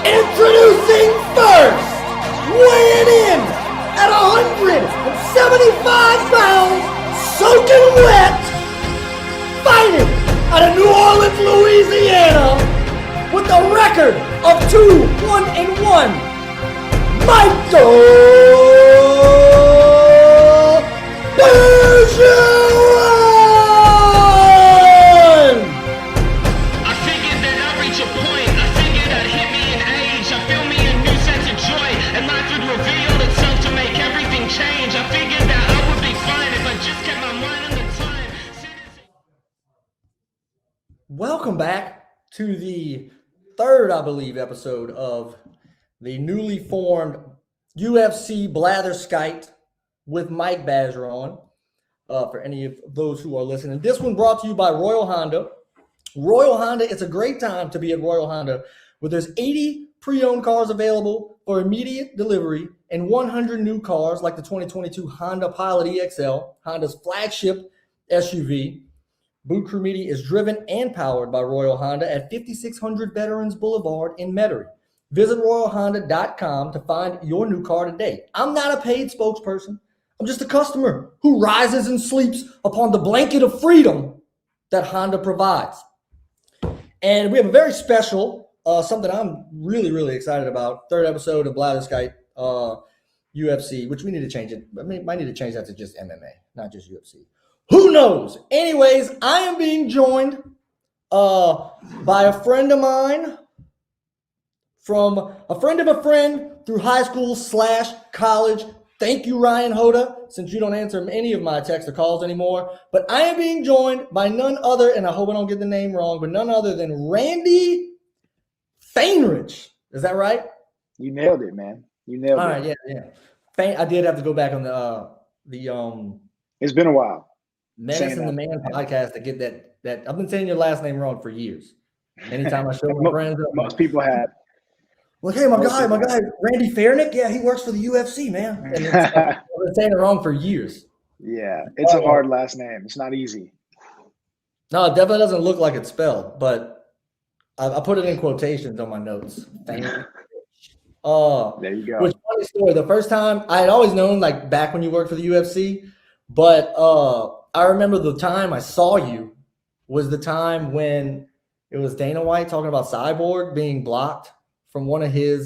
Introducing first, weighing in at 175 pounds, soaking wet, fighting out of New Orleans, Louisiana, with a record of 2-1-1, Michael Bergeron! I figured that I'd reach a point. I figured I'd hit me in age. I feel me a new sense of joy, and life would reveal itself to make everything change. I figured that I would be fine if I just kept my mind on the time. Welcome back to the third, I believe, episode of the newly formed UFC Blatherskite with Mike Bergeron, for any of those who are listening. This one brought to you by Royal Honda. Royal Honda, it's a great time to be at Royal Honda, where there's 80 pre-owned cars available for immediate delivery and 100 new cars like the 2022 Honda Pilot EXL, Honda's flagship SUV. Boot Crew Media is driven and powered by Royal Honda at 5600 Veterans Boulevard in Metairie. Visit RoyalHonda.com to find your new car today. I'm not a paid spokesperson. I'm just a customer who rises and sleeps upon the blanket of freedom that Honda provides. And we have a very special, something I'm really, really excited about, third episode of Blatherskite UFC, which we need to change it. I mean, might need to change that to just MMA, not just UFC. Who knows? Anyways, I am being joined by a friend of mine, from a friend of a friend through high school / college. Thank you, Ryan Hoda, since you don't answer any of my texts or calls anymore. But I am being joined by none other, and I hope I don't get the name wrong, but none other than Randy Fainrich. Is that right? You nailed it, man. You nailed it. All right, yeah. I did have to go back on the It's been a while. Medicine the Man podcast to get that. I've been saying your last name wrong for years. Anytime I show my friends, most people have. Like, hey, my guy, Randy Fairnick, yeah, he works for the UFC, man. And I've been saying it wrong for years. Yeah, it's a hard last name. It's not easy. No, it definitely doesn't look like it's spelled, but I put it in quotations on my notes. Thank you. There you go. Which funny story. The first time I had always known, like back when you worked for the UFC, but I remember the time I saw you was the time when it was Dana White talking about Cyborg being blocked from one of his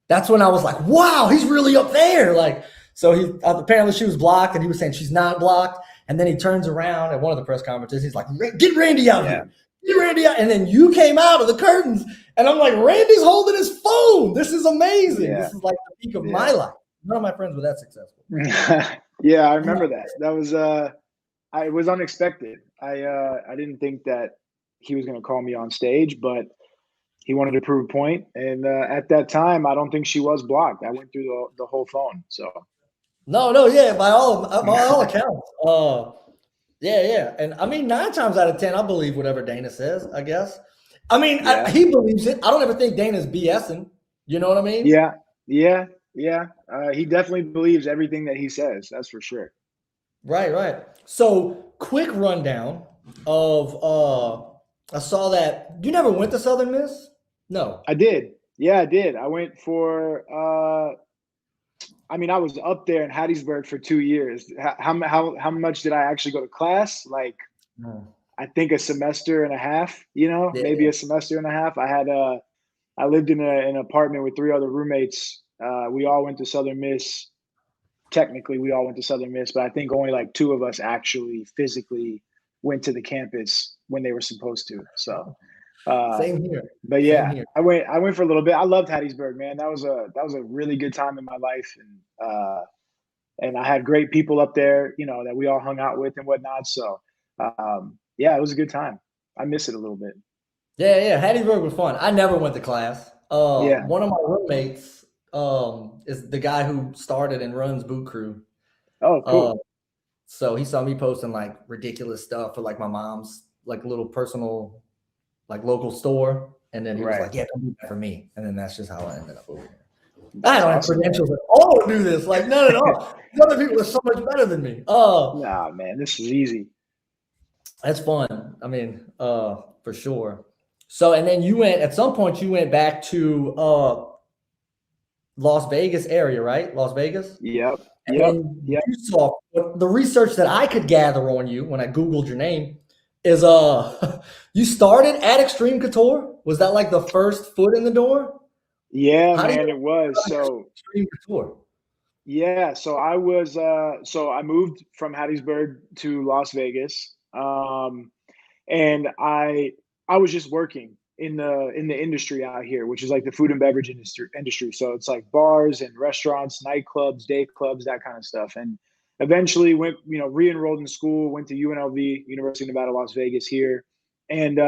that's when I was like, wow, he's really up there. Like, so he apparently she was blocked and he was saying she's not blocked. And then he turns around at one of the press conferences. He's like, get Randy out here. Get Randy out. And then you came out of the curtains and I'm like, Randy's holding his phone. This is amazing. Yeah. This is like the peak of my life. None of my friends were that successful. Yeah, I remember that. That was it was unexpected. I didn't think that he was going to call me on stage, but he wanted to prove a point. And at that time, I don't think she was blocked. I went through the whole phone. So no, yeah, by all accounts. Yeah. And I mean, 9 times out of 10, I believe whatever Dana says, I guess. I mean, he believes it. I don't ever think Dana's BSing. You know what I mean? Yeah. He definitely believes everything that he says. That's for sure. Right. So quick rundown of I saw that you never went to Southern Miss? No. I did. Yeah, I did. I went for I was up there in Hattiesburg for 2 years. How much did I actually go to class? Like I think a semester and a half, maybe a semester and a half. I lived in an apartment with 3 other roommates. We all went to Southern Miss. Technically, we all went to Southern Miss, but I think only like 2 of us actually physically went to the campus when they were supposed to. So, same here. But yeah, I went for a little bit. I loved Hattiesburg, man. That was a really good time in my life, and I had great people up there, that we all hung out with and whatnot. So, it was a good time. I miss it a little bit. Yeah. Hattiesburg was fun. I never went to class. One of my roommates is the guy who started and runs Boot Crew. Oh, cool. So he saw me posting like ridiculous stuff for like my mom's like little personal like local store. And then he was like, yeah, don't do that for me. And then that's just how I ended up over here. I don't have credentials at all to do this. Like, none at all. Other people are so much better than me. Nah, man, this is easy. That's fun. I mean, for sure. So, and then at some point you went back to Las Vegas area, right? Las Vegas. Yep. And Yep. then Yep. you saw the research that I could gather on you when I Googled your name is you started at Extreme Couture. Was that like the first foot in the door? Yeah, How did man, you it was. So Extreme Couture? yeah, so I was so I moved from Hattiesburg to Las Vegas. And I was just working in the industry out here, which is like the food and beverage industry. So it's like bars and restaurants, nightclubs, day clubs, that kind of stuff. And eventually went, re-enrolled in school, went to UNLV, University of Nevada, Las Vegas here. And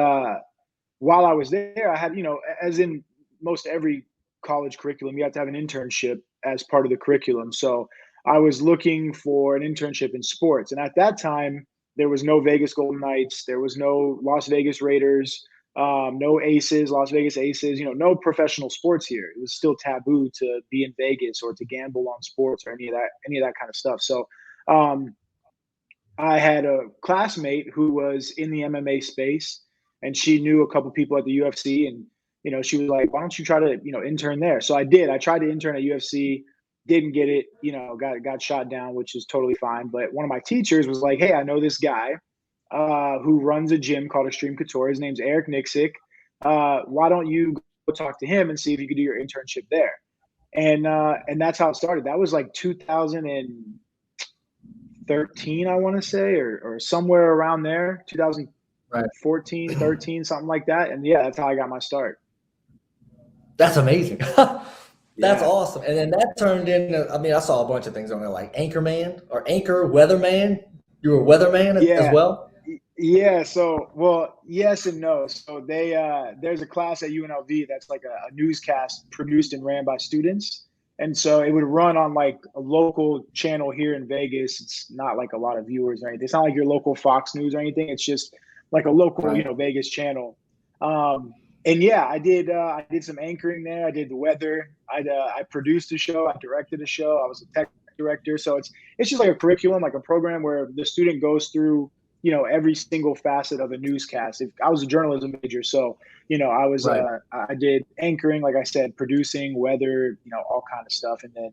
while I was there, I had, as in most every college curriculum, you have to have an internship as part of the curriculum. So I was looking for an internship in sports. And at that time, there was no Vegas Golden Knights, there was no Las Vegas Raiders, no Aces, Las Vegas Aces, no professional sports here. It was still taboo to be in Vegas or to gamble on sports or any of that kind of stuff. So um, I had a classmate who was in the MMA space, and she knew a couple people at the UFC, and she was like, "Why don't you try to intern there?" So I did. I tried to intern at UFC, didn't get it. Got shot down, which is totally fine. But one of my teachers was like, "Hey, I know this guy who runs a gym called Extreme Couture. His name's Eric Nixick. Why don't you go talk to him and see if you could do your internship there?" And that's how it started. That was like 2013, I want to say, or somewhere around there, 2014, 13, something like that. And yeah, that's how I got my start. That's amazing. That's Yeah. awesome. And then that turned into, I mean, I saw a bunch of things on there like Anchorman or Anchor Weatherman. You were a weatherman as Yeah. well? Yeah. So, well, yes and no. So there's a class at UNLV that's like a newscast produced and ran by students. And so it would run on like a local channel here in Vegas. It's not like a lot of viewers or anything. It's not like your local Fox News or anything. It's just like a local, Right. Vegas channel. And yeah, I did some anchoring there. I did the weather. I produced a show. I directed a show. I was a tech director. So it's just like a curriculum, like a program where the student goes through, every single facet of a newscast. If I was a journalism major, so Right. I did anchoring, like I said, producing, weather, all kind of stuff, and then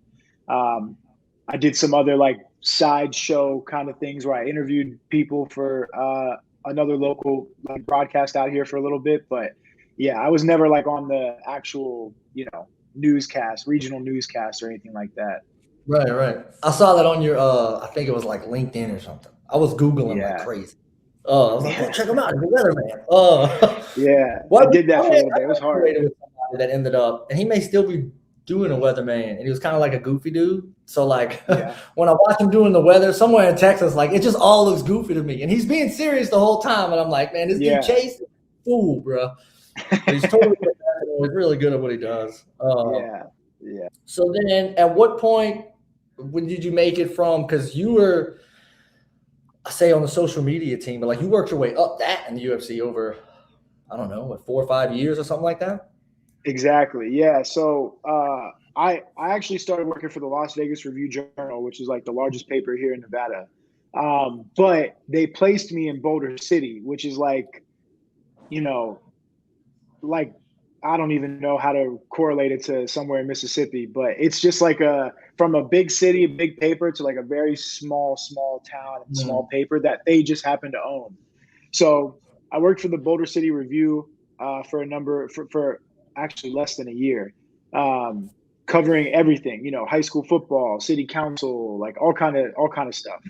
I did some other like sideshow kind of things where I interviewed people for another local like broadcast out here for a little bit. But yeah, I was never like on the actual, newscast, regional newscast or anything like that. Right, right. I saw that on your I think it was like LinkedIn or something. I was Googling like Yeah. crazy. I was like, oh, Yeah. check him out, the weatherman. Yeah. Well, I did that I for a little bit. It was hard. graduated with somebody that ended up, and he may still be doing a weatherman, and he was kind of like a goofy dude. So like Yeah. when I watch him doing the weather somewhere in Texas, like it just all looks goofy to me, and he's being serious the whole time, and I'm like, man, this Yeah. dude chasing fool, bro. But he's totally he's really good at what he does. Yeah. Yeah. So then, at what point when did you make it from? Because you were, I say, on the social media team, but like you worked your way up that in the UFC over, I don't know, what, 4 or 5 years or something like that. Exactly. Yeah. So I actually started working for the Las Vegas Review Journal, which is like the largest paper here in Nevada. But they placed me in Boulder City, which is like, you know, like I don't even know how to correlate it to somewhere in Mississippi, but it's just like from a big city, a big paper to like a very small town and small paper that they just happen to own. So I worked for the Boulder City Review for actually less than a year, covering everything, high school football, city council, like all kind of stuff.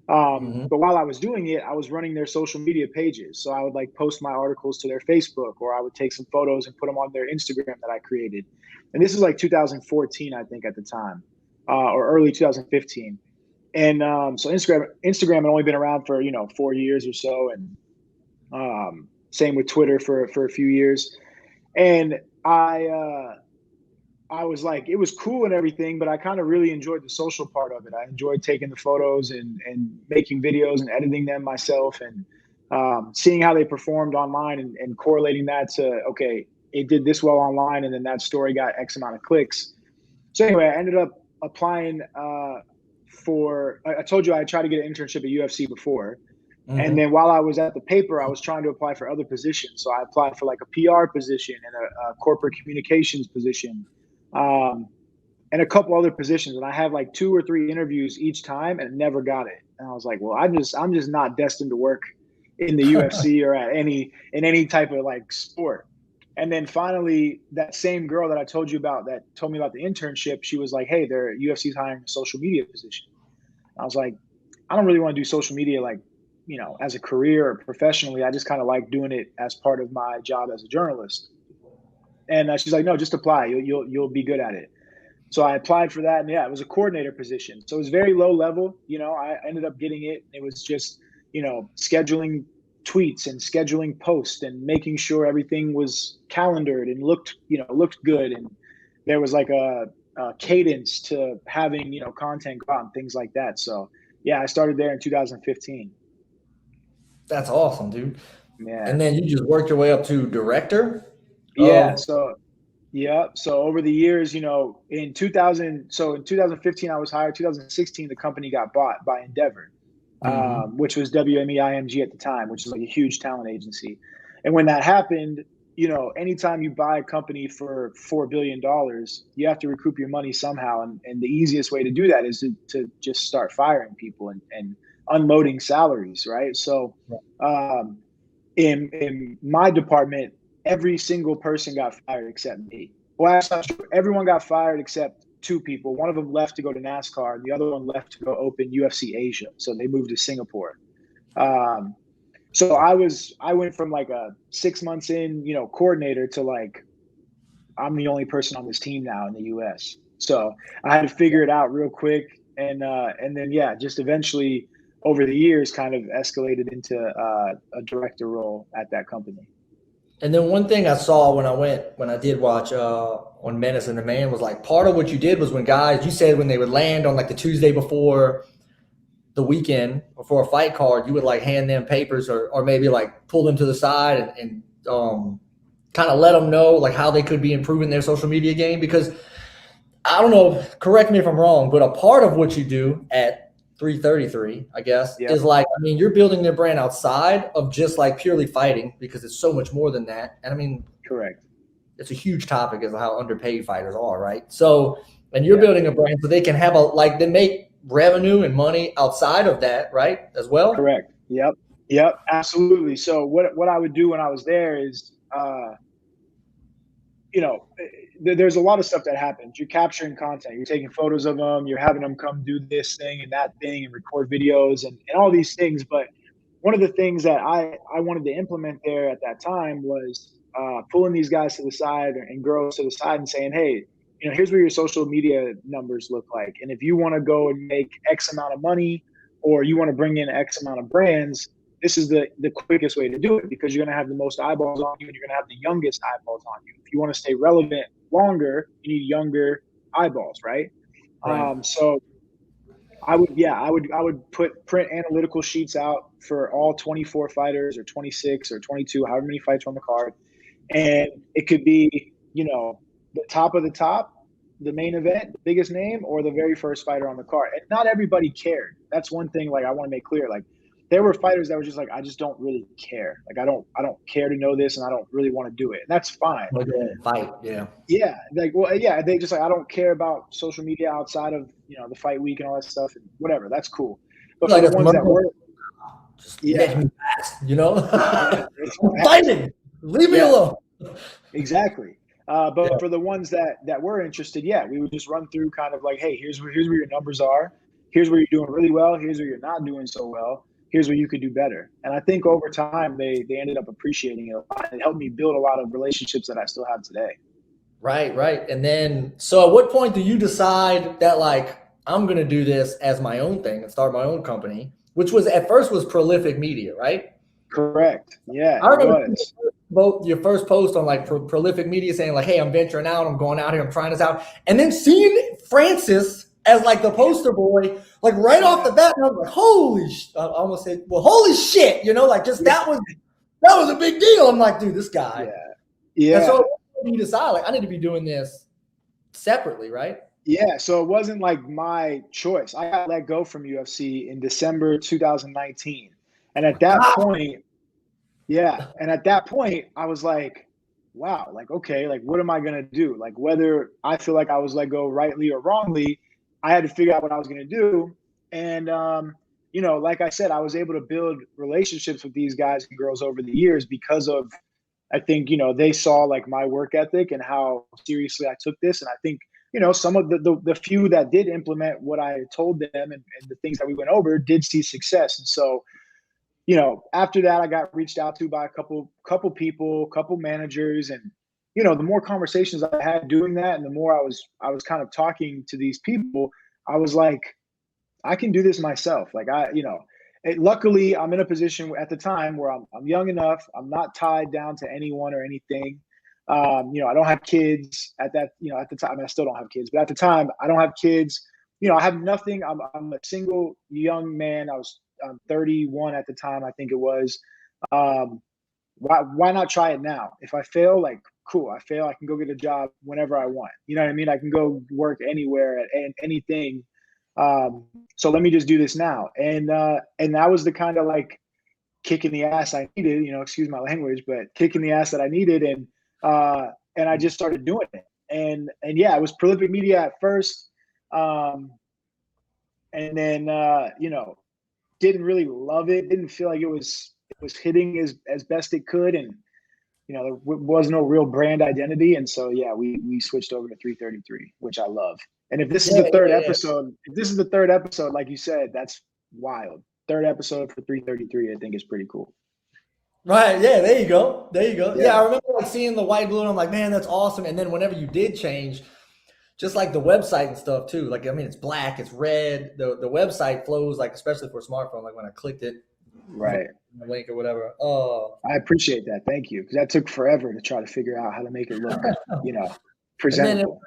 But while I was doing it, I was running their social media pages. So I would like post my articles to their Facebook, or I would take some photos and put them on their Instagram that I created. And this is like 2014, I think, at the time, or early 2015. And so Instagram had only been around for 4 years or so, and same with Twitter for a few years. And I was like, it was cool and everything, but I kind of really enjoyed the social part of it. I enjoyed taking the photos and making videos and editing them myself, and seeing how they performed online and correlating that to, okay, it did this well online, and then that story got X amount of clicks. So anyway, I ended up applying I told you I tried to get an internship at UFC before. And then while I was at the paper, I was trying to apply for other positions. So I applied for like a PR position and a corporate communications position, and a couple other positions. And I had like 2 or 3 interviews each time and never got it. And I was like, well, I'm just not destined to work in the UFC or in any type of like sport. And then finally, that same girl that I told you about that told me about the internship, she was like, hey, UFC's hiring a social media position. I was like, I don't really want to do social media like, as a career or professionally. I just kind of like doing it as part of my job as a journalist. And she's like, no, just apply. You'll be good at it. So I applied for that, and yeah, it was a coordinator position. So it was very low level. I ended up getting it. It was just, scheduling tweets and scheduling posts and making sure everything was calendared and looked good. And there was like a cadence to having, content go out and things like that. So yeah, I started there in 2015. That's awesome, dude. Yeah. And then you just worked your way up to director? Yeah. So over the years, in 2015, I was hired. 2016, the company got bought by Endeavor, which was WME-IMG at the time, which is like a huge talent agency. And when that happened, anytime you buy a company for $4 billion, you have to recoup your money somehow. And the easiest way to do that is to just start firing people and unloading salaries, right? So in my department, every single person got fired except me. Well, that's not true. Everyone got fired except 2 people. One of them left to go to NASCAR, and the other one left to go open UFC Asia. So they moved to Singapore. So I went from like a 6 months in, coordinator to like, I'm the only person on this team now in the US. So I had to figure it out real quick. And then, yeah, just eventually over the years kind of escalated into a director role at that company. And then one thing I saw when I did watch on Menace and the Man was like part of what you did was when guys, you said when they would land on like the Tuesday before the weekend, before a fight card, you would like hand them papers or maybe like pull them to the side and kind of let them know like how they could be improving their social media game. Because I don't know, correct me if I'm wrong, but a part of what you do at 333, I guess, is like, I mean, you're building their brand outside of just like purely fighting because it's so much more than that. And I mean, correct. It's a huge topic as how underpaid fighters are, right? So, and you're building a brand so they can have they make revenue and money outside of that, right? As well? Correct. Yep. Absolutely. So what I would do when I was there is, there's a lot of stuff that happens. You're capturing content. You're taking photos of them. You're having them come do this thing and that thing and record videos and all these things. But one of the things that I wanted to implement there at that time was pulling these guys to the side and girls to the side and saying, hey, here's what your social media numbers look like. And if you want to go and make X amount of money or you want to bring in X amount of brands, this is the quickest way to do it because you're going to have the most eyeballs on you and you're going to have the youngest eyeballs on you. If you want to stay relevant longer, you need younger eyeballs, right? So I would put print analytical sheets out for all 24 fighters or 26 or 22, however many fights are on the card. And it could be, the top of the top, the main event, the biggest name, or the very first fighter on the card. And not everybody cared. That's one thing like I want to make clear. Like there were fighters that were just like, I just don't really care. Like I don't care to know this and I don't really want to do it. And that's fine. Fight, yeah. Yeah. Like, well, yeah, they just like, I don't care about social media outside of, the fight week and all that stuff and whatever. That's cool. But like for the ones that were just let me pass, fighting. Leave me alone. Exactly. But for the ones that were interested, we would just run through kind of like, hey, here's where your numbers are. Here's where you're doing really well. Here's where you're not doing so well. Here's where you could do better. And I think over time, they ended up appreciating it a lot. It helped me build a lot of relationships that I still have today. Right. And then, so at what point do you decide that like, I'm going to do this as my own thing and start my own company, which was at first was Prolific Media, right? Correct. Yeah. I remember your first post on like Prolific Media saying like, hey, I'm venturing out. I'm going out here. I'm trying this out. And then seeing Francis as like the poster boy, like right off the bat, and I was like, I almost said, well, holy shit, like just that was a big deal. I'm like, dude, this guy. Yeah. And so you decide like I need to be doing this separately, right? Yeah. So it wasn't like my choice. I got let go from UFC in December 2019. And at that point, I was like, wow, like, okay, like, what am I going to do? Like, whether I feel like I was let go rightly or wrongly, I had to figure out what I was going to do. And, you know, like I said, I was able to build relationships with these guys and girls over the years because of, I think, you know, they saw like my work ethic and how seriously I took this. And I think, you know, some of the few that did implement what I told them and the things that we went over did see success. And so, you know, after that, I got reached out to by a couple people, couple managers, and, you know, the more conversations I had doing that, and the more I was kind of talking to these people, I was like, I can do this myself. Like luckily I'm in a position at the time where I'm young enough. I'm not tied down to anyone or anything. You know, I don't have kids at that, you know, at the time. I mean, I still don't have kids, but at the time I don't have kids. You know, I have nothing. I'm a single young man. I was 31 at the time, I think it was. Why not try it now? If I fail, like, cool, I fail, I can go get a job whenever I want. You know what I mean? I can go work anywhere at anything. So let me just do this now. And that was the kind of like kick in the ass I needed, you know, excuse my language, but kick in the ass that I needed. And I just started doing it. And yeah, it was prolific media at first. And then, you know, didn't really love it. Didn't feel like it was hitting as best it could. And, you know, there was no real brand identity. And so, yeah, we switched over to 333, which I love. And if this is the third episode, like you said, that's wild. Third episode for 333, I think is pretty cool. Right. Yeah. There you go. Yeah. I remember like seeing the white, blue, and I'm like, man, that's awesome. And then whenever you did change, just like the website and stuff too. Like, I mean, it's black, it's red. The website flows, like, especially for a smartphone, like when I clicked it, right, the link or whatever. I appreciate that. Thank you. Because that took forever to try to figure out how to make it look, you know, presentable.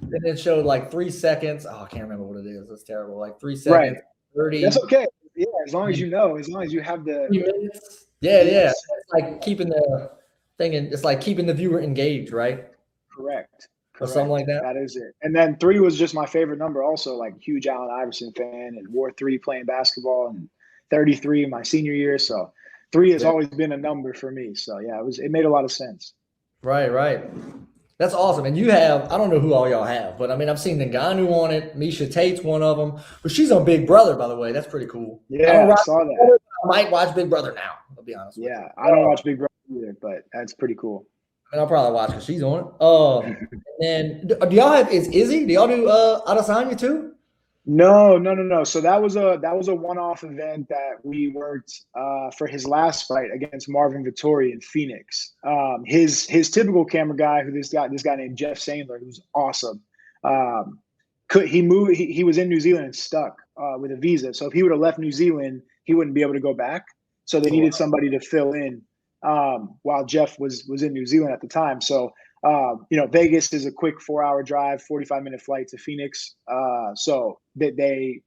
And then it showed like 3 seconds. Oh, I can't remember what it is. It's terrible. Like 3 seconds, right. 30. That's okay. Yeah, as long as you know, as long as you have the minutes. Yeah. It's like keeping the thing in, it's like keeping the viewer engaged, right? Correct. Or something like that. That is it. And then 3 was just my favorite number also, like huge Allen Iverson fan, and wore 3 playing basketball, and 33 in my senior year. So 3 has always been a number for me. So yeah, it made a lot of sense. Right. That's awesome. And you have, I don't know who all y'all have, but I mean, I've seen Ngannou on it. Misha Tate's one of them. But she's on Big Brother, by the way. That's pretty cool. Yeah, I saw that. I might watch Big Brother now, I'll be honest with you. I don't watch Big Brother either, but that's pretty cool. And I'll probably watch because she's on it. And do y'all have, is Izzy? Do y'all do Adesanya too? No. So that was a one-off event that we worked for his last fight against Marvin Vettori in Phoenix. His typical camera guy, this guy named Jeff Sandler, who's awesome. He was in New Zealand and stuck with a visa. So if he would have left New Zealand, he wouldn't be able to go back. So they needed somebody to fill in while Jeff was in New Zealand at the time. So you know, Vegas is a quick 4-hour drive, 45-minute flight to Phoenix. So they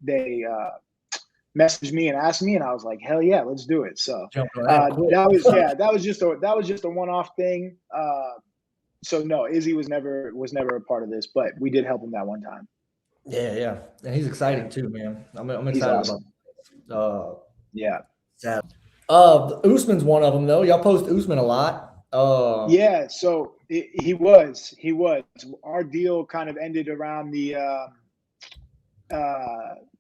messaged me and asked me, and I was like, hell yeah, let's do it. So that was just a one-off thing. So no, Izzy was never a part of this, but we did help him that one time. Yeah, and he's exciting too, man. I'm excited awesome. about. Yeah. Usman's one of them though. Y'all post Usman a lot. Yeah, so he was. Our deal kind of ended around the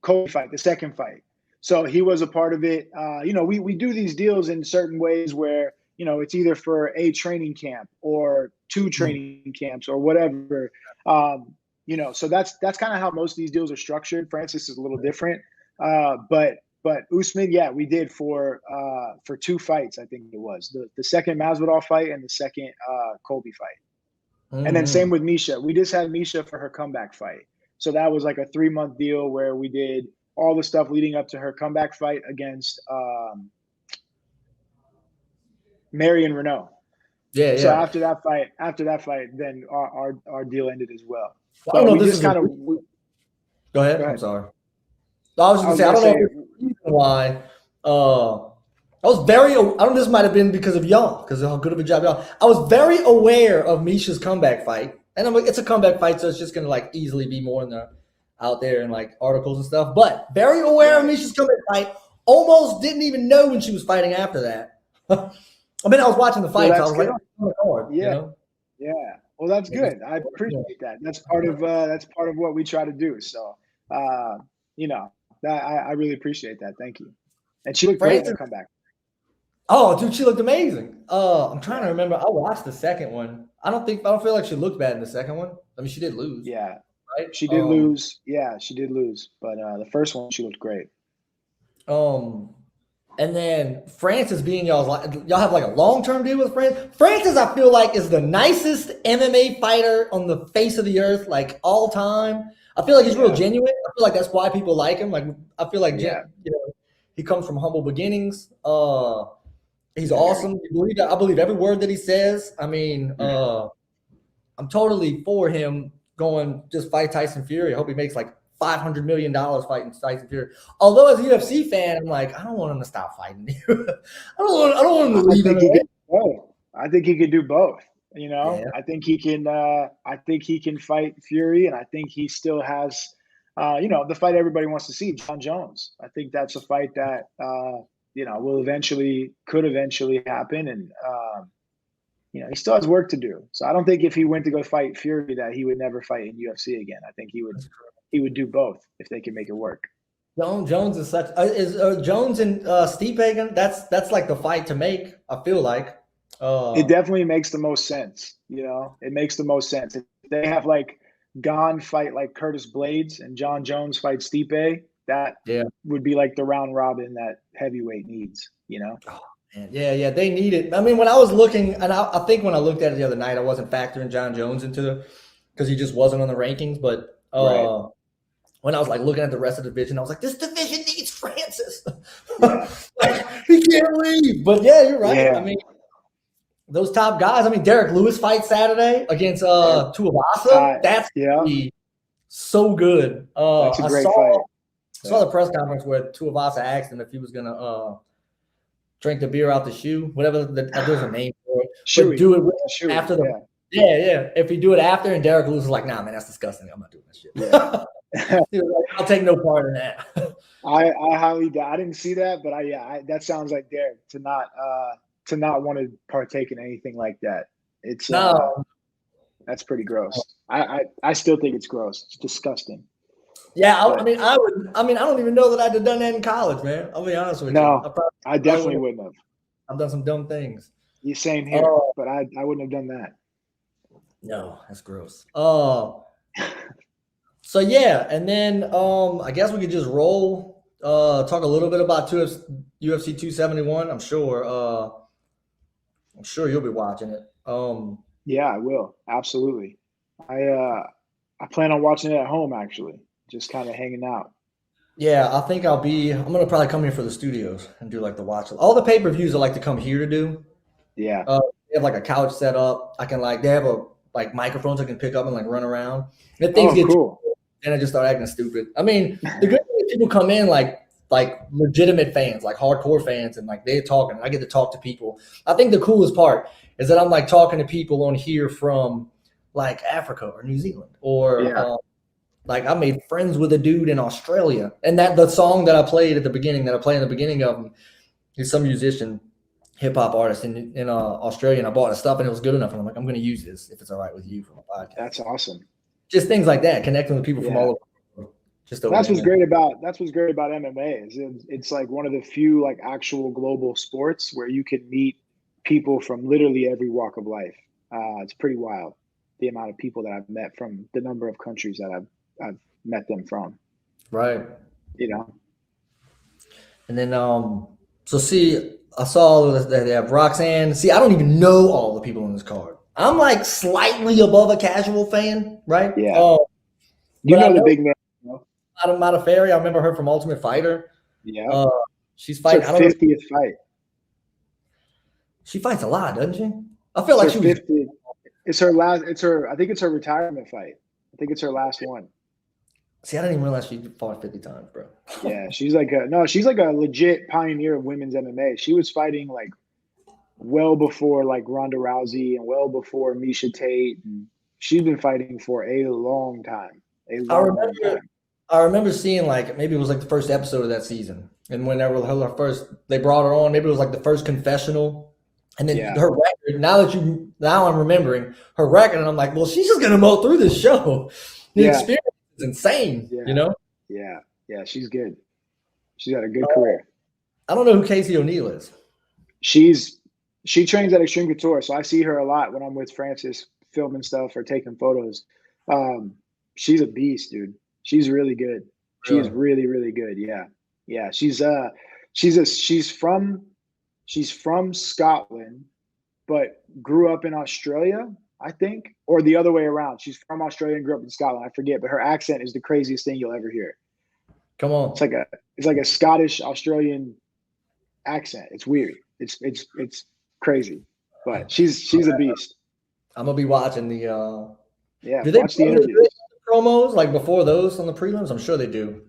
Kobe fight, the second fight. So he was a part of it. You know, we do these deals in certain ways where, you know, it's either for a training camp or 2 training camps or whatever. You know, so that's kind of how most of these deals are structured. Francis is a little different. But Usman, yeah, we did for 2 fights, I think it was. The second Masvidal fight and the second Colby fight. And then same with Misha. We just had Misha for her comeback fight. So that was like a 3-month deal where we did all the stuff leading up to her comeback fight against Marion Renault. Yeah. So after that fight, then our deal ended as well. I don't know. We just kind of. Go ahead. I'm sorry. I was just gonna say, I don't know why. I was very. I don't know. This might have been because of y'all, because of how good of a job y'all. I was very aware of Misha's comeback fight, and I'm like, it's a comeback fight, so it's just gonna like easily be more in the out there in like articles and stuff. But very aware of Misha's comeback fight. almost didn't even know when she was fighting after that. I mean, I was watching the fight, so I was good. like, oh, hard, Yeah. you know? Yeah. Well, that's good. I appreciate that. That's part of what we try to do. So, you know, that I really appreciate that. Thank you. And she looked great in her comeback. Oh, dude, she looked amazing. I'm trying to remember. I watched the second one. I don't feel like she looked bad in the second one. I mean, she did lose. Yeah. Right? She did lose. Yeah, she did lose. But the first one, she looked great. And then Francis being y'all have like a long-term deal with Francis. Francis, I feel like, is the nicest MMA fighter on the face of the earth, like all time. I feel like he's real genuine. I feel like that's why people like him. Like I feel like he comes from humble beginnings. He's awesome. I believe every word that he says. I mean, I'm totally for him going just fight Tyson Fury. I hope he makes like $500 million fighting Tyson Fury. Although as a UFC fan, I'm like, I don't want him to stop fighting you. I don't want him to leave. I think he could do both. You know, I think he can. I think he can fight Fury, and I think he still has, the fight everybody wants to see, John Jones. I think that's a fight that could eventually happen, and he still has work to do. So I don't think if he went to go fight Fury that he would never fight in UFC again. I think he would do both if they can make it work. Jones is such Jones and Stipe. That's like the fight to make. I feel like it definitely makes the most sense. It makes the most sense if they have like Gane fight like Curtis Blades and John Jones fight Stipe. That would be like the round robin that heavyweight needs. Oh, man. Yeah, they need it. I mean, when I was looking, and I think when I looked at it the other night, I wasn't factoring John Jones into because he just wasn't on the rankings, but. Right. When I was like looking at the rest of the division, I was like, this division needs Francis. He can't leave. But yeah, you're right. Yeah. I mean, those top guys. I mean, Derek Lewis fights Saturday against Tuivasa. That's gonna be so good. That's a great fight. I saw the press conference where Tuivasa asked him if he was gonna drink the beer out the shoe, whatever. There's a name for it. Shoey. But do it after the. Yeah. If he do it after, and Derek Lewis is like, nah, man, that's disgusting. I'm not doing that shit. Yeah. I'll take no part in that. I highly doubt. I didn't see that, but that sounds like Derek to not want to partake in anything like that. It's that's pretty gross. I still think it's gross. It's disgusting. Yeah, I mean, I don't even know that I'd have done that in college, man. I'll be honest with you. No, I definitely wouldn't have. I've done some dumb things. You same here, but I wouldn't have done that. No, that's gross. So yeah, and then I guess we could just roll. Talk a little bit about UFC 271. I'm sure you'll be watching it. Yeah, I will. Absolutely. I plan on watching it at home actually, just kind of hanging out. Yeah, I think I'm gonna probably come here for the studios and do like the watch. All the pay-per-views I like to come here to do. Yeah. They have like a couch set up. They have like microphones I can pick up and like run around. And if things get cool. Then I just start acting stupid. I mean, the good thing is people come in like legitimate fans, like hardcore fans, and like they're talking. I get to talk to people. I think the coolest part is that I'm like talking to people on here from like Africa or New Zealand, or like I made friends with a dude in Australia, and that the song that I played at the beginning, that I play in the beginning of them, is some musician, hip hop artist in Australia, and I bought his stuff and it was good enough, and I'm like, I'm going to use this if it's all right with you for my podcast. That's awesome. Just things like that, connecting with people from all over. That's what's great about MMA is it's like one of the few like actual global sports where you can meet people from literally every walk of life. It's pretty wild the amount of people that I've met from the number of countries that I've met them from. Right. And then so see, I saw that they have Roxanne. See, I don't even know all the people in this card. I'm like slightly above a casual fan, right? Yeah. The big man. Mata Ferry, I remember her from Ultimate Fighter. Yeah. She's fighting. It's her 50th fight. She fights a lot, doesn't she? I feel like she was. It's her last. I think it's her retirement fight. I think it's her last one. See, I didn't even realize she fought 50 times, bro. Yeah, she's like a legit pioneer of women's MMA. She was fighting like well before like Ronda Rousey and well before Miesha Tate. And she's been fighting for a long time. I remember seeing like maybe it was like the first episode of that season, and when they brought her on, maybe it was like the first confessional, and then Yeah. her record. Now I'm remembering her record, and I'm like, well, she's just gonna mow through this show. The Yeah. experience is insane, Yeah. you know. Yeah. Yeah. She's good. She's got a good career. I don't know who Casey O'Neill is. She trains at Extreme Couture, so I see her a lot when I'm with Francis filming stuff or taking photos. She's a beast, dude. She's really good. She is really, really good. Yeah. Yeah. She's from Scotland, but grew up in Australia, I think, or the other way around. She's from Australia and grew up in Scotland. I forget, but her accent is the craziest thing you'll ever hear. Come on. It's like a Scottish Australian accent. It's weird. It's crazy, but she's a beast. I'm gonna be watching the. Do they watch the interviews? Promos like before those on the prelims? I'm sure they do.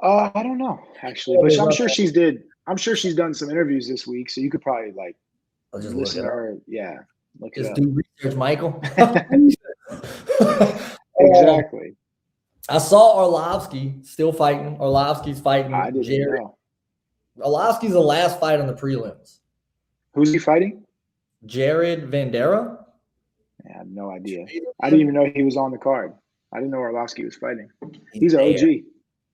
I don't know actually, but I'm sure she's did. I'm sure she's done some interviews this week, so you could probably like just listen to her. Yeah, look it up. Do research, Michael. Exactly. I saw Arlovsky still fighting. Arlovsky's fighting. I didn't Jared. know. Arlovsky's the last fight on the prelims. Who's he fighting? Jared Vandera. I have no idea. I didn't even know he was on the card. I didn't know Arlovsky was fighting. He's an OG.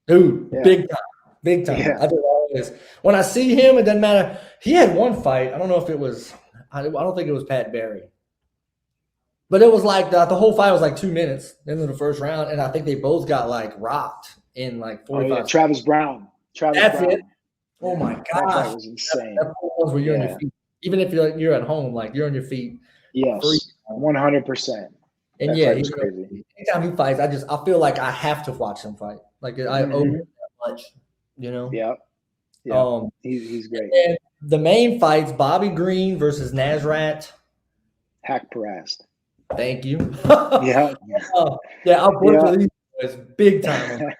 Dude, Yeah. big time. Yeah. I do always. When I see him, it doesn't matter. He had one fight. I don't know if it was. I don't think it was Pat Barry. But it was like the whole fight was like 2 minutes into the first round, and I think they both got like rocked in like 45. Oh, yeah. Travis Brown. That's Brown. it. Oh my That gosh, fight was insane. that's the ones where you're on your feet. Even if you're at home, like you're on your feet. Yes, 100%. And That yeah, fight was crazy. anytime he fights, I feel like I have to watch him fight. Like I owe him that much, you know. Yeah. Yeah. He's great. And the main fights: Bobby Green versus Nasrat. Hack Parast. Thank you. Yeah. Yeah, I've worked with these boys big time.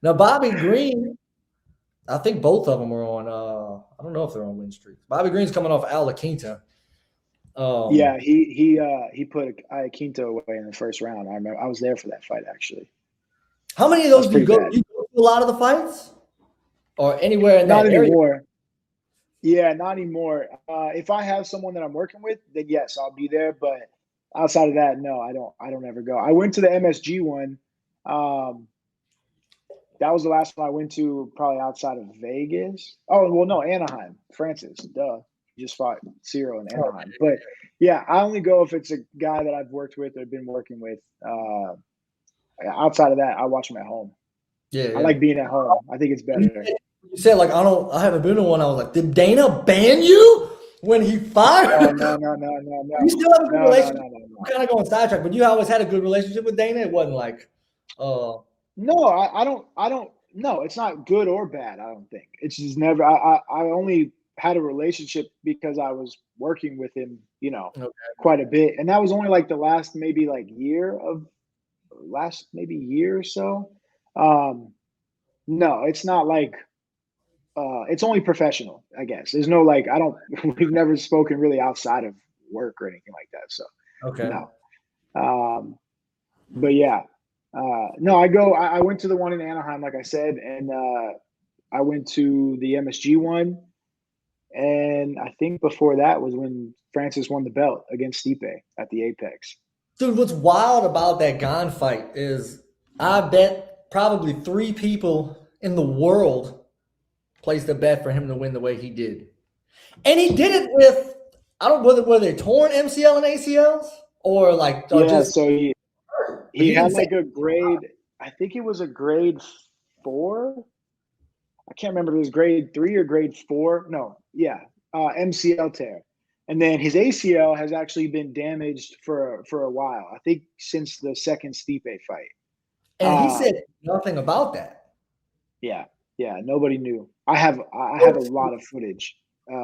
Now, Bobby Green, I think both of them are on. I don't know if they're on win streaks. Bobby Green's coming off Al La Quinta. Yeah, he put Quinto away in the first round. I remember I was there for that fight actually. How many of those do you go? Bad. You go to a lot of the fights, or anywhere in that Not area? anymore. Yeah, not anymore. If I have someone that I'm working with, then yes, I'll be there. But outside of that, no, I don't ever go. I went to the MSG one. That was the last one I went to, probably outside of Vegas. Oh, well, no, Anaheim. Francis, duh. Just fought Ciro in Anaheim. But yeah, I only go if it's a guy that I've worked with or been working with. Outside of that, I watch him at home. Yeah, I like being at home. I think it's better. You said like I haven't been to one. I was like, did Dana ban you when he fired? Oh, no. You still have a good relationship. No. I'm kind of going sidetrack, but you always had a good relationship with Dana. It wasn't like, No, I don't. No, it's not good or bad. I don't think it's just never. I only had a relationship because I was working with him, quite a bit, and that was only like the last maybe year or so. No, it's not like. It's only professional, I guess. There's no we've never spoken really outside of work or anything like that. So okay, no. But yeah. No, I went to the one in Anaheim, like I said, and I went to the MSG one. And I think before that was when Francis won the belt against Stipe at the Apex. Dude, what's wild about that Gon fight is I bet probably 3 people in the world placed a bet for him to win the way he did. And he did it with, I don't know whether they torn MCL and ACLs or so he had a grade, I think it was a grade 4. I can't remember if it was grade 3 or grade 4. No, yeah, MCL tear. And then his ACL has actually been damaged for a while. I think since the second Stipe fight. And he said nothing about that. Yeah, nobody knew. I have a lot of footage. We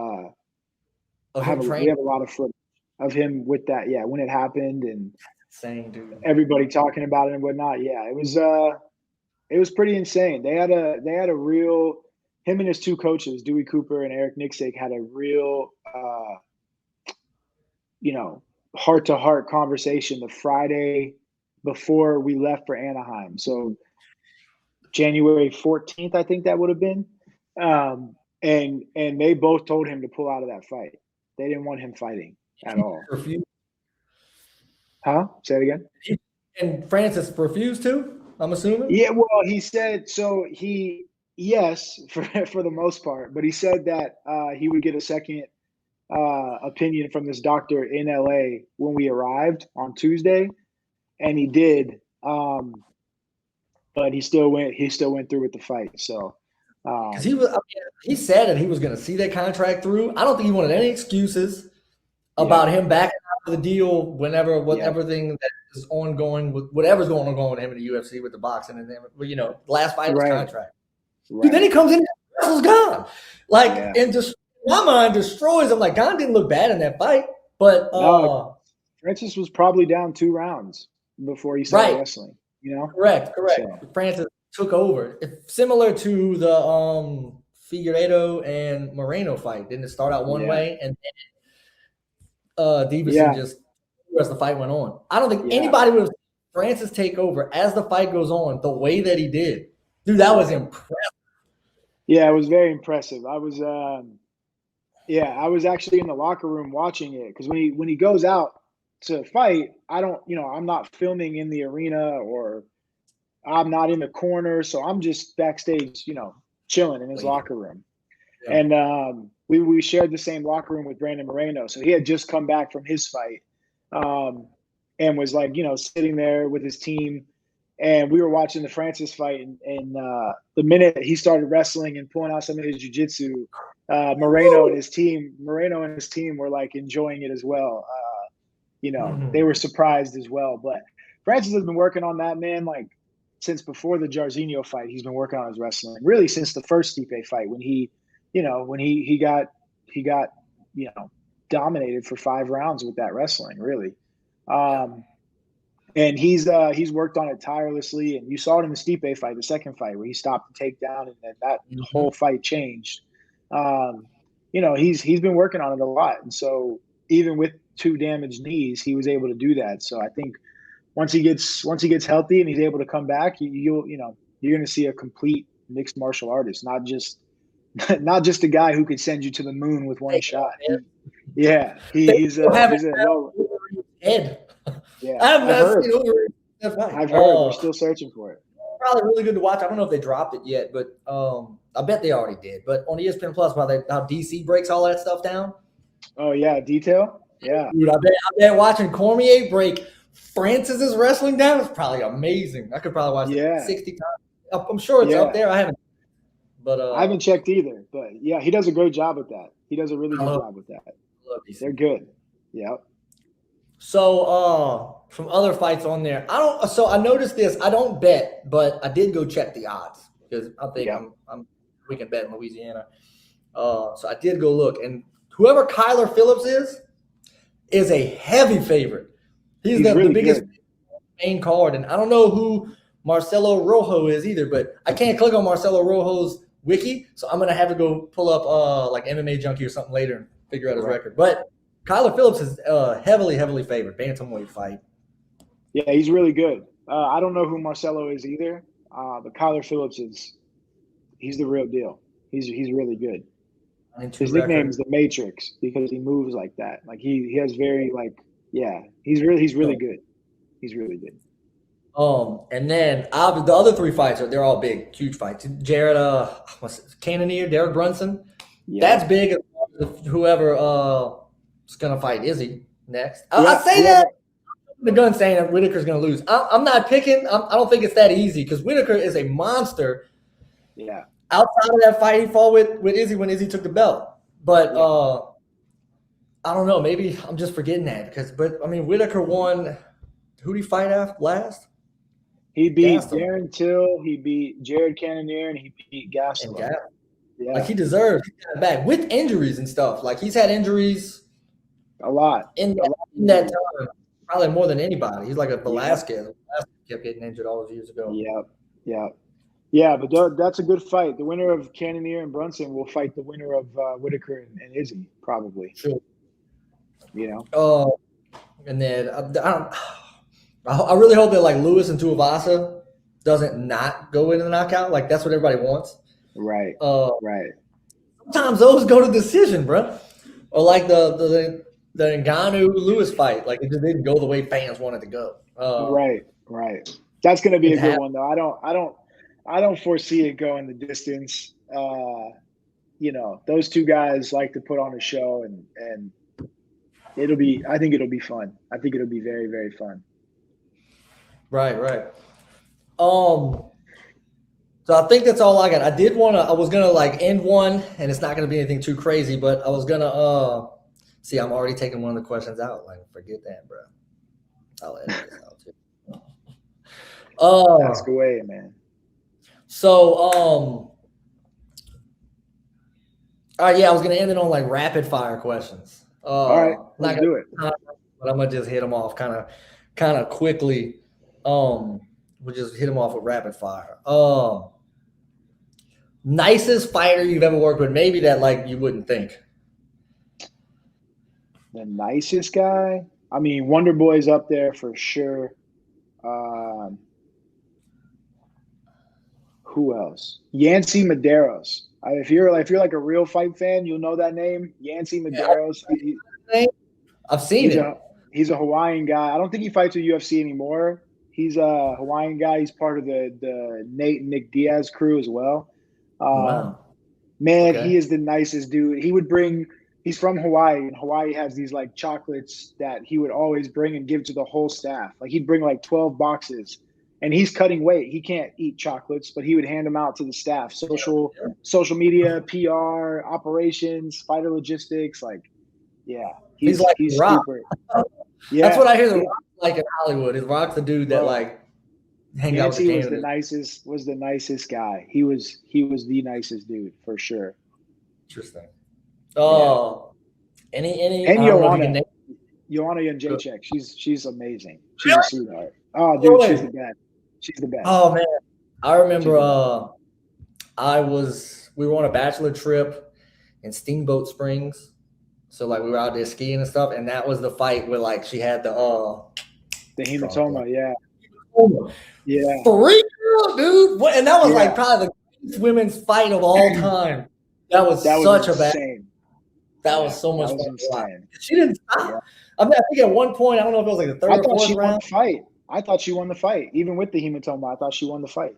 have a lot of footage of him with that. Yeah, when it happened and insane, dude. Everybody talking about it and whatnot. Yeah, it was pretty insane. They had a real, him and his 2 coaches, Dewey Cooper and Eric Nixick, had a real heart-to-heart conversation the Friday before we left for Anaheim. So January 14th, I think that would have been. And they both told him to pull out of that fight. They didn't want him fighting at all. Refused. Huh? Say it again. And Francis refused to, I'm assuming? Yeah, well, he said so. Yes, for the most part, but he said that he would get a second opinion from this doctor in LA when we arrived on Tuesday, and he did. But he still went through with the fight. So because he said that he was going to see that contract through. I don't think he wanted any excuses about him backing out of the deal whenever everything that is ongoing with whatever's going on with him in the UFC with the boxing and then last fight of his contract. Right. Dude, then he comes in and wrestle's gone. And just my mind destroys him. Like, Gon didn't look bad in that fight, but Francis was probably down 2 rounds before he started wrestling. Correct. So. Francis took over. Similar to the Figueiredo and Moreno fight. Didn't it start out one way and then Davison just as the fight went on. I don't think anybody would have seen Francis take over as the fight goes on the way that he did. Dude, that was impressive. Yeah, it was very impressive. I was actually in the locker room watching it because when he goes out to fight, I'm not filming in the arena or I'm not in the corner, so I'm just backstage, chilling in his locker room. Yeah. And we shared the same locker room with Brandon Moreno, so he had just come back from his fight, and was sitting there with his team. And we were watching the Francis fight, and the minute he started wrestling and pulling out some of his jiu-jitsu, Moreno and his team were enjoying it as well. They were surprised as well. But Francis has been working on that, man, since before the Jairzinho fight. He's been working on his wrestling, really since the first Stipe fight when he got dominated for 5 rounds with that wrestling, really. And he's worked on it tirelessly, and you saw it in the Stipe fight, the second fight, where he stopped the takedown, and then that whole fight changed. He's been working on it a lot, and so even with 2 damaged knees, he was able to do that. So I think once he gets healthy and he's able to come back, you're going to see a complete mixed martial artist, not just a guy who could send you to the moon with one shot. He's a head. Yeah, I've heard. We're still searching for it. Probably really good to watch. I don't know if they dropped it yet, but I bet they already did. But on ESPN Plus, how DC breaks all that stuff down. Oh yeah, detail. Yeah, dude, I bet watching Cormier break Francis's wrestling down is probably amazing. I could probably watch it 60 times. I'm sure it's up there. I haven't checked either. But yeah, he does a great job with that. He does a really good job with that. They're good. Yep. So from other fights on there, I noticed this. I don't bet, but I did go check the odds because I think we can bet in Louisiana. So I did go look, and whoever Kyler Phillips is a heavy favorite. He's really the biggest main card, and I don't know who Marcelo Rojo is either, but I can't click on Marcelo Rojo's wiki, so I'm gonna have to go pull up MMA Junkie or something later and figure out his record. But Kyler Phillips is heavily favored bantamweight fight. Yeah, he's really good. I don't know who Marcelo is either, but Kyler Phillips he's the real deal. He's really good. His nickname is the Matrix because he moves like that. He has very he's really good. He's really good. And then the other 3 fights they're all big, huge fights. Jared Cannonier, Derek Brunson. Yeah. That's big. Whoever is gonna fight Izzy next. I say that the gun saying that Whitaker's gonna lose. I'm not picking. I don't think it's that easy because Whitaker is a monster. Yeah. Outside of that fight, he fought with Izzy when Izzy took the belt. But I don't know. Maybe I'm just forgetting that Whitaker won. Who did he fight last? He beat Darren Till. He beat Jared Cannonier, and he beat Gastelum. Yeah. He deserves it back with injuries and stuff. He's had injuries a lot in that time, probably more than anybody. He's like a Velasquez. Velasquez kept getting injured all those years ago. Yeah, but that's a good fight. The winner of Cannonier and Brunson will fight the winner of Whitaker and Izzy, probably. Sure. You and then I really hope that Lewis and Tuivasa doesn't not go into the knockout. Like that's what everybody wants. Right. Right. Sometimes those go to decision, bro. Or like the Ngannou Lewis fight, like it just didn't go the way fans wanted to go. Right. That's going to be a good one, though. I don't foresee it going the distance. Those two guys like to put on a show, and I think it'll be fun. I think it'll be very, very fun. Right. So I think that's all I got. I was gonna like end one, and it's not gonna be anything too crazy, but I was gonna see, I'm already taking one of the questions out. Like, forget that, bro. I'll edit this out too. Ask away, man. So all right, yeah, I was gonna end it on like rapid fire questions. All right, let's do it. But I'm gonna just hit them off kind of quickly. We'll just hit them off with rapid fire. Nicest fighter you've ever worked with, maybe that like you wouldn't think. The nicest guy? I mean, Wonder Boy's up there for sure. Who else? Yancy Medeiros. If you're like a real fight fan, you'll know that name. Yancy Medeiros. I've seen him. He's a Hawaiian guy. I don't think he fights with UFC anymore. He's a Hawaiian guy. He's part of the Nate and Nick Diaz crew as well. Wow. Man, okay. He is the nicest dude. He's from Hawaii, and Hawaii has these like chocolates that he would always bring and give to the whole staff. Like he'd bring like 12 boxes, and he's cutting weight. He can't eat chocolates, but he would hand them out to the staff. Social media, PR, operations, fighter logistics. Like, yeah, he's super. Yeah, that's what I hear. The Rock like in Hollywood. Is Rock's the dude that like hang out with the Yancy was the nicest guy. He was the nicest dude for sure. Interesting. Oh, any and Joanna Jędrzejczyk. She's amazing. She's a sweetheart. Oh, dude, she's the best. She's the best. Oh man, I remember. We were on a bachelor trip in Steamboat Springs, so like we were out there skiing and stuff, and that was the fight where like she had the hematoma. Yeah. Yeah. For real, dude. And that was like probably the greatest women's fight of all time. That was such a bad. That was so much fun. She didn't stop. Yeah. I think at one point, I don't know if it was like the third or fourth round. I thought she won the fight. Even with the hematoma, I thought she won the fight.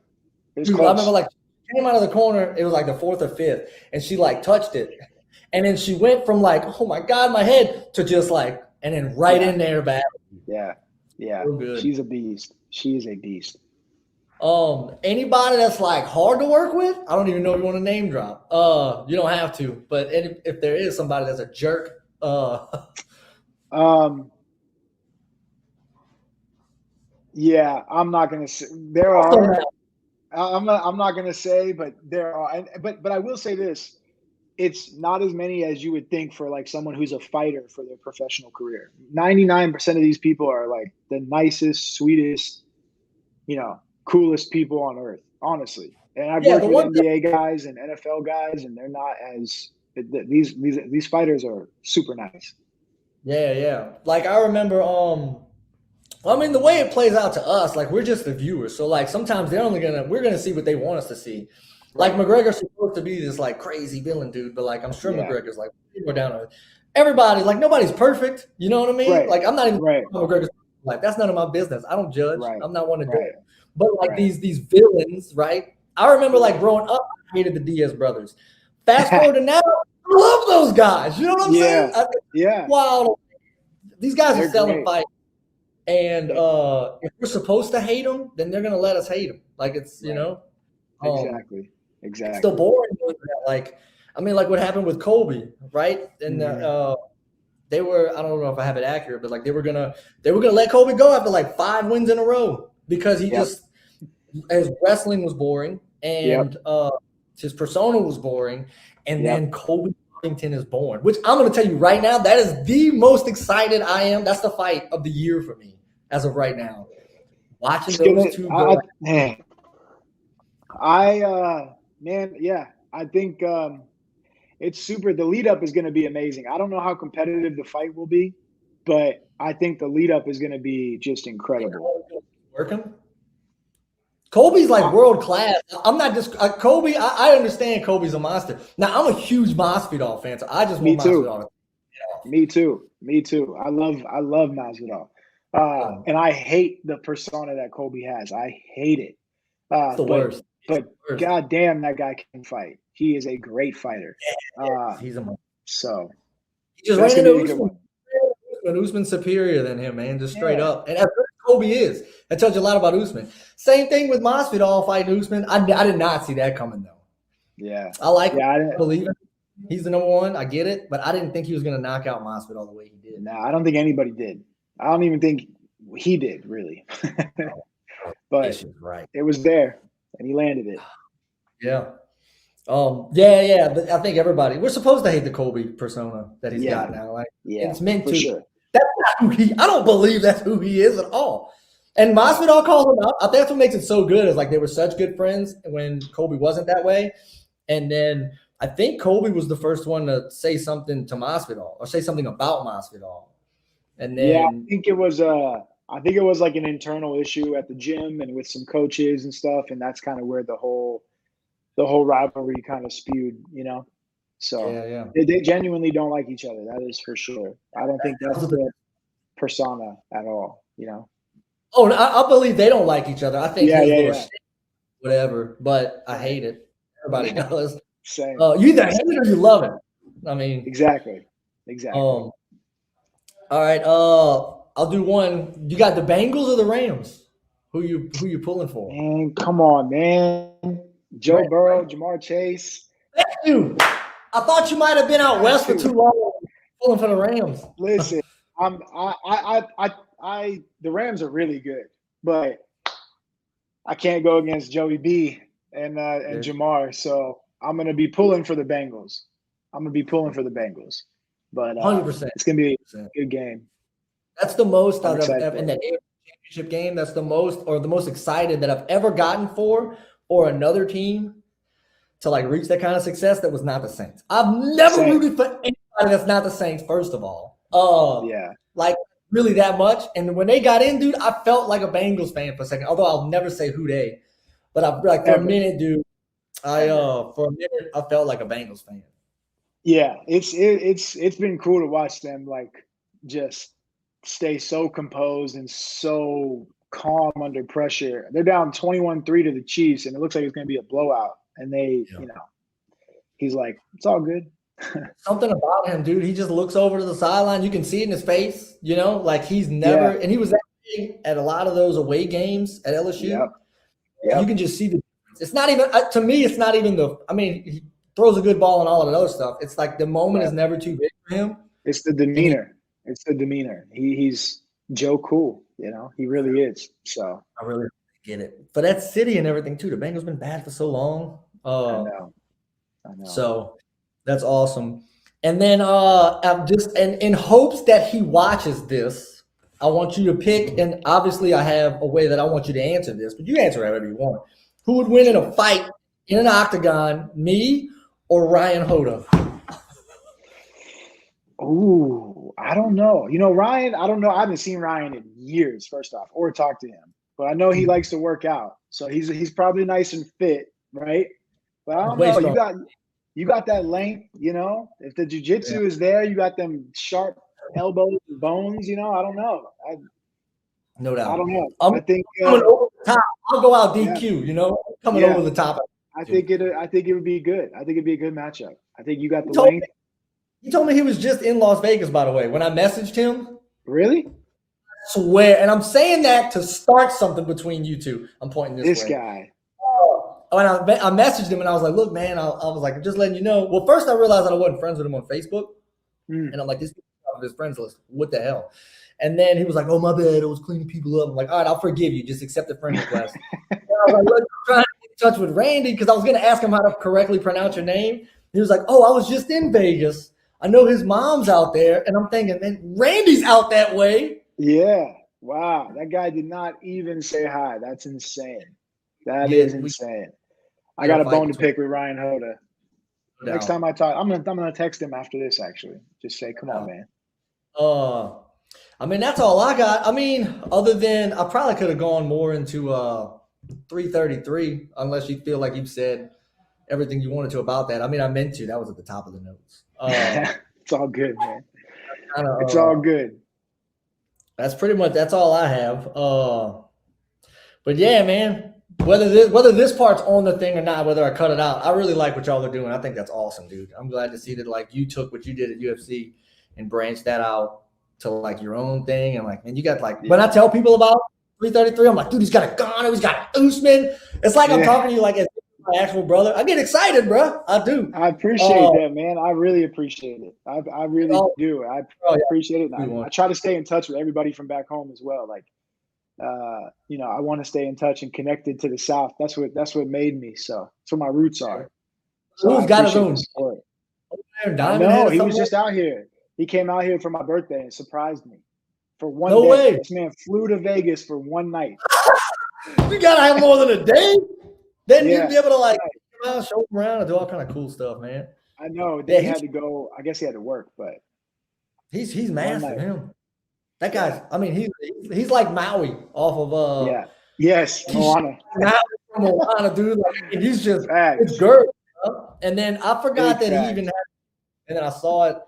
It was Dude, close. I remember like she came out of the corner, it was like the fourth or fifth, and she like touched it. And then she went from like, oh my God, my head, to just like, and then in there back. Yeah. So good. She's a beast. She is a beast. Anybody that's like hard to work with, I don't even know if you want to name drop. You don't have to, but if there is somebody that's a jerk, yeah, I'm not gonna say there are. I'm not gonna say, but there are. But I will say this: it's not as many as you would think for like someone who's a fighter for their professional career. 99% of these people are like the nicest, sweetest, coolest people on earth, honestly. And I've worked with NBA guys and NFL guys, and they're not as these fighters are super nice. Yeah. Like I remember, the way it plays out to us, like we're just the viewers. So like sometimes we're gonna see what they want us to see. Like McGregor's supposed to be this like crazy villain dude, but like I'm sure McGregor's like people down to everybody. Like nobody's perfect. You know what I mean? Right. Like I'm not even McGregor's like that's none of my business. I don't judge. Right. I'm not one to do it. But like these villains, right? I remember like growing up, I hated the Diaz brothers. Fast forward to now, I love those guys. You know what I'm saying? Wow. These guys are selling fights. And if we're supposed to hate them, then they're gonna let us hate them. Like it's exactly. It's still boring. Like what happened with Kobe, right? And they were, I don't know if I have it accurate, but like they were gonna let Kobe go after like 5 wins in a row because his wrestling was boring and his persona was boring, and then Kobe Covington is born, which I'm going to tell you right now, that is the most excited I am. That's the fight of the year for me as of right now. Watching those two go. I think it's super. The lead up is going to be amazing. I don't know how competitive the fight will be, but I think the lead up is going to be just incredible. Working? Kobe's like world class. I'm not just Kobe. I understand Kobe's a monster. Now I'm a huge Masvidal fan, so I just Me want too. Masvidal. Me too. I love Masvidal. And I hate the persona that Kobe has. I hate it. It's the worst. But God damn, that guy can fight. He is a great fighter. He's a monster. So he just that's ran gonna into be a good Usman. one. Usman's superior than him, man, just straight up. And that's what Kobe is. That tells you a lot about Usman. Same thing with Masvidal fighting Usman. I did not see that coming though. Yeah, I didn't believe it. He's the number one. I get it, but I didn't think he was going to knock out Masvidal the way he did. No, I don't think anybody did. I don't even think he did really. But it was there, and he landed it. Yeah. Yeah. But I think we're supposed to hate the Kobe persona that he's got now. Like, it's meant to. Sure. That's not who I don't believe that's who he is at all. And Masvidal calls him out. I think that's what makes it so good. Is like they were such good friends when Kobe wasn't that way, and then I think Kobe was the first one to say something to Masvidal or say something about Masvidal. And then I think it was like an internal issue at the gym and with some coaches and stuff, and that's kind of where the whole rivalry kind of spewed, So they genuinely don't like each other. That is for sure. I don't think that's the persona at all, Oh, no, I believe they don't like each other. I think shit, whatever, but I hate it. Everybody does. Same. You either hate it or you love it. I mean, exactly. All right. I'll do one. You got the Bengals or the Rams? Who you pulling for? Man, come on, man. Joe Burrow, Jamar Chase. Thank you. I thought you might have been out west for too long, pulling for the Rams. Listen, the Rams are really good, but I can't go against Joey B and Jamar, so I'm gonna be pulling for the Bengals. But 100%. It's gonna be a good game. That's the most out of in that championship game. That's the most excited that I've ever gotten for or another team to like reach that kind of success that was not the Saints. I've never rooted for anybody that's not the Saints, first of all. Like really that much. And when they got in, dude, I felt like a Bengals fan for a second. Although I'll never say who they, but for a minute, dude, I felt like a Bengals fan. Yeah, it's been cool to watch them like just stay so composed and so calm under pressure. They're down 21-3 to the Chiefs, and it looks like it's going to be a blowout. And they, he's like, it's all good. Something about him, dude. He just looks over to the sideline. You can see it in his face, like he's never, and he was at a lot of those away games at LSU. Yep. You can just see the difference. It's not even, to me, it's not even he throws a good ball and all of that other stuff. It's like the moment is never too big for him. It's the demeanor. He's Joe Cool, he really is. So I really get it. For that city and everything too, the Bengals been bad for so long. I know. So that's awesome. And then I'm just in hopes that he watches this, I want you to pick, and obviously I have a way that I want you to answer this, but you answer however you want. Who would win in a fight in an octagon, me or Ryan Hoda? Ooh, I don't know. Ryan, I don't know. I haven't seen Ryan in years, first off, or talked to him. But I know he likes to work out. So he's probably nice and fit, right? But I don't know. You got that length, If the jiu-jitsu is there, you got them sharp elbows and bones, I don't know. No doubt. I don't know. I think coming over the top. I'll go out DQ, coming over the top. I think it would be good. I think it'd be a good matchup. I think you got the length. He told me he was just in Las Vegas, by the way, when I messaged him. Really? I swear. And I'm saying that to start something between you two. I'm pointing this way. This guy. And I messaged him and I was like, look, man, I was like, just letting you know. Well, first I realized that I wasn't friends with him on Facebook. And I'm like, this is off his friends list. What the hell? And then he was like, oh, my bad. I was cleaning people up. I'm like, all right, I'll forgive you. Just accept the friend request. And I was like, look, I'm trying to get in touch with Randy because I was going to ask him how to correctly pronounce your name. He was like, oh, I was just in Vegas. I know his mom's out there. And I'm thinking, man, Randy's out that way. Yeah. Wow. That guy did not even say hi. That's insane. That is insane. I got a bone to pick with Ryan Hoda. No. Next time I talk, I'm gonna text him after this. Actually, just say, "Come on, man." That's all I got. Other than I probably could have gone more into 333, unless you feel like you've said everything you wanted to about that. I mean, I meant to. That was at the top of the notes. It's all good, man. Kinda, It's all good. That's all I have. But yeah, man, whether this part's on the thing or not, whether I cut it out, I really like what y'all are doing. I think that's awesome, dude. I'm glad to see that like you took what you did at UFC and branched that out to like your own thing. And like, and you got like, when I tell people about 333, I'm like, dude, he's got a Gano, he's got an Usman. It's like I'm talking to you like as my actual brother. I get excited, bro. I do. I appreciate that, man. I really appreciate it. I really do. I appreciate it. I try to stay in touch with everybody from back home as well. Like, I want to stay in touch and connected to the South. That's what made me. So that's what my roots are. So who's got his own? No, he was just out here. He came out here for my birthday and surprised me for one day. No way. This man flew to Vegas for one night. You gotta have more than a day. Then you'd be able to like show him around and do all kind of cool stuff, man. I know. They had to go. I guess he had to work, but he's massive. Him. That guy's. I mean, he's like Maui off of Yes, Moana. From Moana, dude. Like, he's just it's good. And then I forgot that he even had. And then I saw it a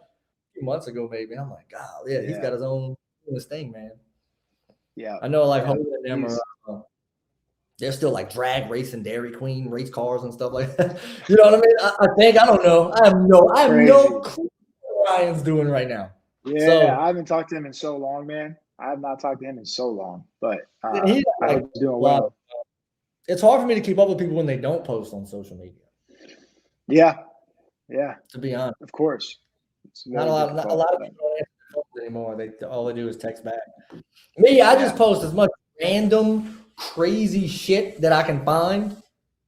few months ago, maybe. I'm like, God, he's got his own thing, man. Yeah, I know. Like, Hogan and them are. They're still like drag racing Dairy Queen race cars and stuff like that. You know what I mean? I don't know. I have no clue what Ryan's doing right now. Yeah, I haven't talked to him in so long, man. I have not talked to him in so long, but he's doing well. It's hard for me to keep up with people when they don't post on social media. Yeah. To be honest, of course, not a lot of people don't answer anymore. All they do is text back. Me, I just post as much random crazy shit that I can find.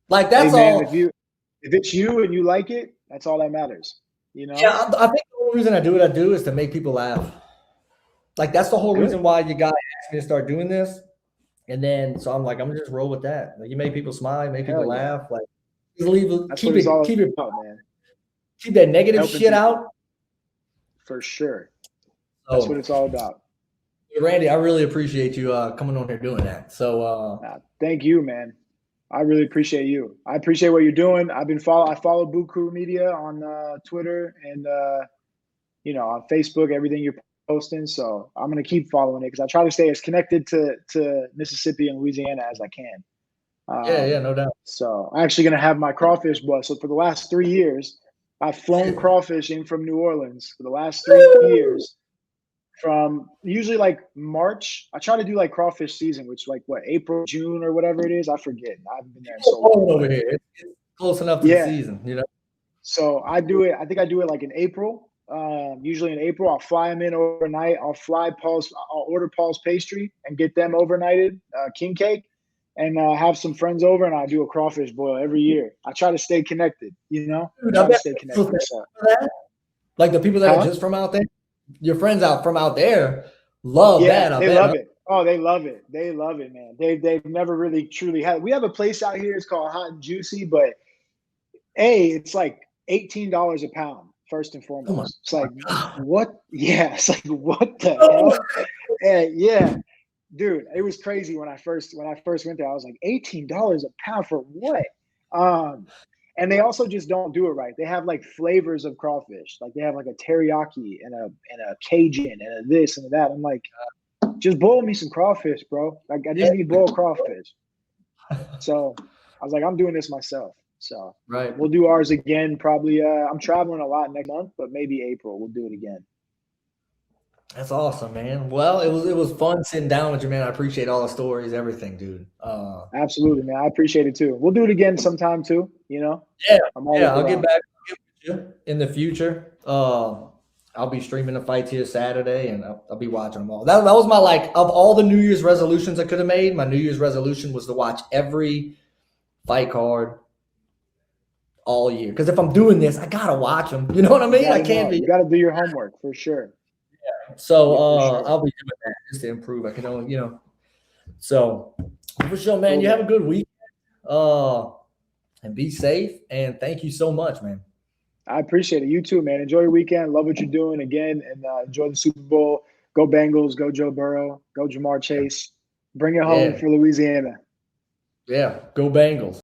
Like that's all. If it's you and you like it, that's all that matters. You know? Yeah, I think the only reason I do what I do is to make people laugh. Like that's the whole reason why you guys asked me to start doing this. And then so I'm like, I'm gonna just roll with that. Like you make people smile, make people laugh. Like keep that negative Helping shit out. For sure. That's what it's all about. Randy, I really appreciate you coming on here doing that. So thank you, man. I really appreciate you. I appreciate what you're doing. I follow Boot Crew Media on Twitter and on Facebook, everything you're posting. So I'm gonna keep following it because I try to stay as connected to Mississippi and Louisiana as I can. No doubt. So I'm actually gonna have my crawfish boil. So for the last 3 years, I've flown crawfish in from New Orleans for the last 3 years. From usually like March, I try to do like crawfish season, which like April, June, or whatever it is. I forget. I haven't been there in so long. Over here, it's close enough to the season, you know. So I do it. I think I do it like in April. Usually in April, I'll fly them in overnight. I'll order Paul's Pastry and get them overnighted, king cake, and have some friends over, and I do a crawfish boil every year. I try to stay connected, you know. Like the people that are just from out there. Your friends from out there love that. They love it. Oh, they love it. They love it, man. They've never really truly had. We have a place out here. It's called Hot and Juicy, but it's like $18 a pound. First and foremost, it's like what? Yeah, it's like what the hell? And dude, it was crazy when I first went there. I was like $18 a pound for what? And they also just don't do it right. They have like flavors of crawfish. Like they have like a teriyaki and a Cajun and a this and that. I'm like, just boil me some crawfish, bro. Like I just need boiled crawfish. So I was like, I'm doing this myself. So we'll do ours again. Probably. I'm traveling a lot next month, but maybe April we'll do it again. That's awesome, man. Well, it was fun sitting down with you, man. I appreciate all the stories, everything, dude. Absolutely, man. I appreciate it too. We'll do it again sometime too. You know. I'll get back with you in the future. I'll be streaming the fights here Saturday, and I'll be watching them all. That was my of all the New Year's resolutions I could have made. My New Year's resolution was to watch every fight card all year. Because if I'm doing this, I gotta watch them. You know what I mean? I can't be. You gotta do your homework for sure. So I'll be doing that just to improve. I can only, So for sure, man. You have a good week. And be safe. And thank you so much, man. I appreciate it. You too, man. Enjoy your weekend. Love what you're doing again, and enjoy the Super Bowl. Go Bengals. Go Joe Burrow. Go Jamar Chase. Bring it home for Louisiana. Yeah, go Bengals.